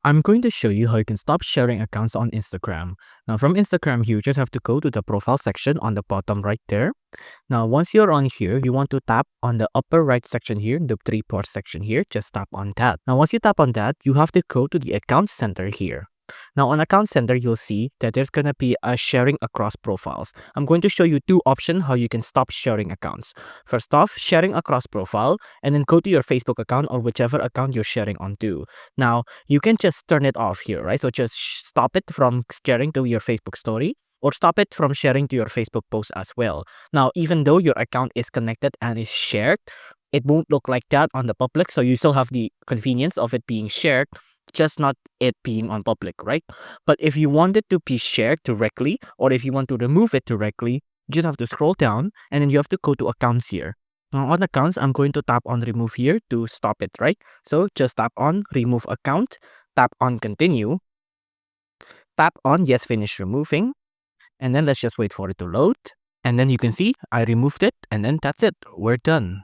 I'm going to show you how you can stop sharing accounts on Instagram. Now from Instagram, you just have to go to the profile section on the bottom right there. Now once you're on here, you want to tap on the upper right section here, the three-part section here, just tap on that. Now once you tap on that, you have to go to the account center here. Now on account center, you'll see that there's going to be a sharing across profiles. I'm going to show you two options how you can stop sharing accounts. First off, sharing across profile, and then go to your Facebook account or whichever account you're sharing onto. Now you can just turn it off here, right? So just stop it from sharing to your Facebook story or stop it from sharing to your Facebook post as well. Now, even though your account is connected and is shared, it won't look like that on the public. So you still have the convenience of it being shared, just not it being on public, right? But if you want it to be shared directly, or if you want to remove it directly, you just have to scroll down and then you have to go to accounts here. Now on accounts, I'm going to tap on remove here to stop it, right? So just tap on remove account, tap on continue, tap on yes, finish removing, and then let's just wait for it to load. And then you can see I removed it, and then that's it. We're done.